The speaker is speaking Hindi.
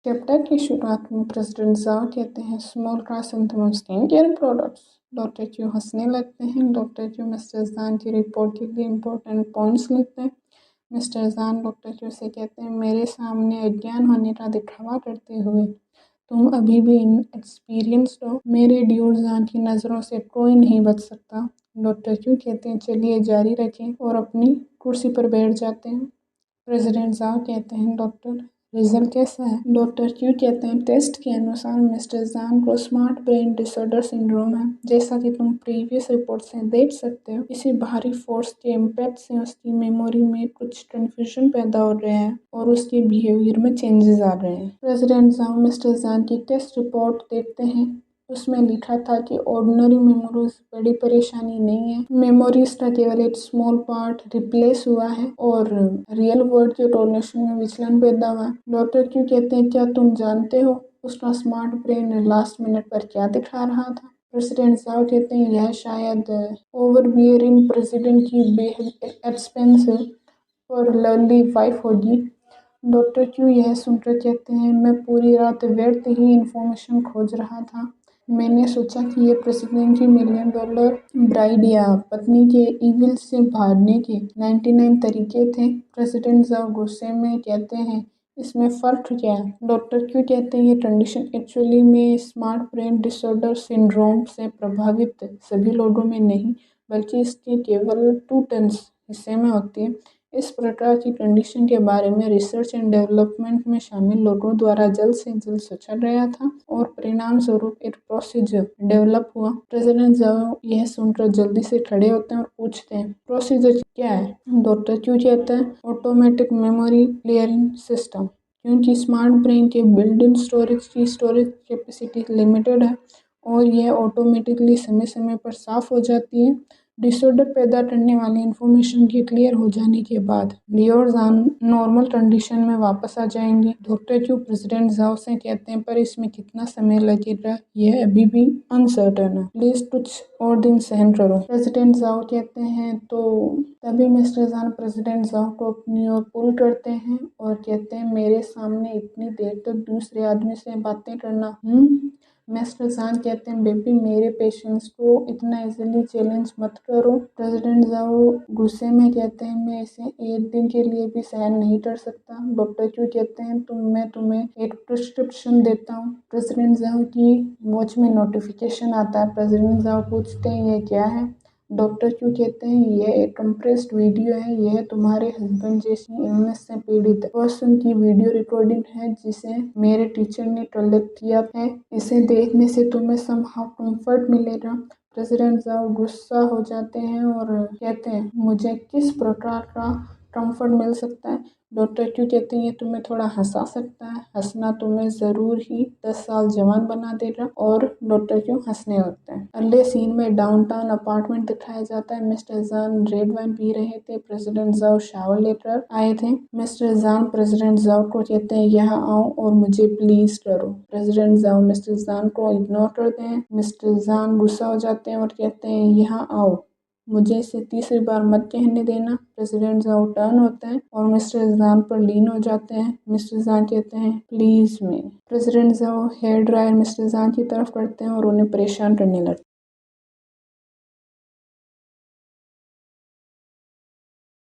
चैप्टर की शुरुआत में प्रेसिडेंट ज़ाओ कहते हैं small chrysanthemum skin care products. Doctor Q हंसने लगते हैं। डॉक्टर क्यू मिस्टर जान की रिपोर्ट के लिए इम्पोर्टेंट पॉइंट्स लिखते हैं। मिस्टर जान डॉक्टर क्यू से कहते हैं मेरे सामने अज्ञान होने का दिखावा करते हुए तुम अभी भी इनएक्सपीरियंस्ड हो। मेरे ड्यूड जान की नज़रों से कोई नहीं बच सकता। डॉक्टर क्यू कहते हैं चलिए जारी रखें और अपनी कुर्सी पर बैठ जाते हैं। प्रेसिडेंट ज़ाओ कहते हैं डॉक्टर रिजल्ट कैसा है। डॉक्टर क्यू कहते हैं टेस्ट के अनुसार मिस्टर जान को स्मार्ट ब्रेन डिसऑर्डर सिंड्रोम है। जैसा कि तुम प्रीवियस रिपोर्ट से देख सकते हो, इसी भारी फोर्स के इम्पैक्ट से उसकी मेमोरी में कुछ कन्फ्यूजन पैदा हो रहे हैं और उसके बिहेवियर में चेंजेस आ रहे हैं। प्रेसिडेंट ज़ाओ मिस्टर जान की टेस्ट रिपोर्ट देखते हैं। उसमें लिखा था कि ऑर्डिनरी मेमोरीज बड़ी परेशानी नहीं है। मेमोरीज का केवल एक स्मॉल पार्ट रिप्लेस हुआ है और रियल वर्ल्ड के रिलेशन में विचलन पैदा हुआ है। डॉक्टर क्यू कहते हैं क्या तुम जानते हो उसका स्मार्ट ब्रेन लास्ट मिनट पर क्या दिखा रहा था। प्रेसिडेंट ज़ाओ कहते हैं यह शायद ओवर बियरिंग प्रेसिडेंट की एक्सपेंसिव और लवली वाइफ होगी। डॉक्टर क्यू यह सुनकर कहते हैं मैं पूरी रात व्यर्थ ही इंफॉर्मेशन खोज रहा था। मैंने सोचा कि ये प्रेसिडेंट की $1,000,000 ब्राइड या पत्नी के इविल से भागने के 99 तरीके थे। प्रेसिडेंट ज़ाओ गुस्से में कहते हैं इसमें फ़र्क क्या है। डॉक्टर क्यू कहते हैं ये कंडीशन एक्चुअली में स्मार्ट ब्रेन डिसऑर्डर सिंड्रोम से प्रभावित सभी लोगों में नहीं बल्कि इसके केवल 2 हिस्से में होती है। इस प्रकार की कंडीशन के बारे में रिसर्च एंड डेवलपमेंट में शामिल लोगों द्वारा जल्द से जल्द सोचा गया था और परिणाम स्वरूप एक प्रोसीजर डेवलप हुआ। प्रेसिडेंट ज़ाओ यह सुनकर जल्दी से खड़े होते हैं और पूछते हैं प्रोसीजर क्या है। डॉक्टर क्यू कहते हैं ऑटोमेटिक मेमोरी क्लियरिंग सिस्टम। क्योंकि स्मार्ट ब्रेन के बिल्ट इन स्टोरेज की स्टोरेज कैपेसिटी लिमिटेड है और यह ऑटोमेटिकली समय समय पर साफ हो जाती है। डिसऑर्डर पैदा करने वाली इंफॉर्मेशन के क्लियर हो जाने के बाद लियोर जान नॉर्मल कंडीशन में वापस आ जाएंगे। डॉक्टर क्यू प्रेसिडेंट ज़ाओ से कहते हैं पर इसमें कितना समय लगेगा यह अभी भी अनसर्टेन है। प्लीज कुछ और दिन सहन करो। प्रेसिडेंट ज़ाओ कहते हैं तो तभी मिस्टर जान प्रेसिडेंट ज़ाओ को अपनी ओर पुल करते हैं और कहते हैं मेरे सामने इतनी देर तक दूसरे आदमी से बातें करना। मिस्टर जान कहते हैं बेबी मेरे पेशेंस को इतना इजीली चैलेंज मत करो। प्रेसिडेंट ज़ाओ गुस्से में कहते हैं मैं इसे एक दिन के लिए भी सहन नहीं कर सकता। डॉक्टर क्यू कहते हैं मैं तुम्हें एक प्रिस्क्रिप्शन देता हूँ। प्रेसिडेंट ज़ाओ की वॉच में नोटिफिकेशन आता है। प्रेसिडेंट ज़ाओ पूछते हैं ये क्या है। डॉक्टर क्यू कहते हैं यह एक कंप्रेस्ड वीडियो है। यह तुम्हारे हस्बैंड जैसी इलनेस से पीड़ित पर्सन की वीडियो रिकॉर्डिंग है जिसे मेरे टीचर ने कलेक्ट किया है। इसे देखने से तुम्हें समहाउ कंफर्ट मिलेगा। प्रेसिडेंट ज़ाओ गुस्सा हो जाते हैं और कहते हैं मुझे किस प्रकार का कंफर्ट मिल सकता है। डॉक्टर क्यू कहते हैं ये तुम्हें थोड़ा हंसा सकता है। हंसना तुम्हें ज़रूर ही 10 साल जवान बना देगा। और डॉक्टर क्यू हंसने लगते हैं। अगले सीन में डाउनटाउन अपार्टमेंट दिखाया जाता है। मिस्टर जान रेड वाइन पी रहे थे। प्रेसिडेंट ज़ाओ शावर लेकर आए थे। मिस्टर जान प्रेसिडेंट ज़ाओ को कहते हैं यहाँ आओ और मुझे प्लीज करो। प्रेसिडेंट ज़ाओ मिस्टर जान को इग्नोर करते हैं। मिस्टर जान गुस्सा हो जाते हैं और कहते हैं यहाँ आओ, मुझे इसे तीसरी बार मत कहने देना। प्रेसिडेंट ज़ाओ टर्न होते हैं और मिस्टर जान पर लीन हो जाते हैं। मिस्टर जान कहते हैं please me. President Zhao hair dryer mister John की तरफ करते हैं और उन्हें परेशान करने लगते हैं।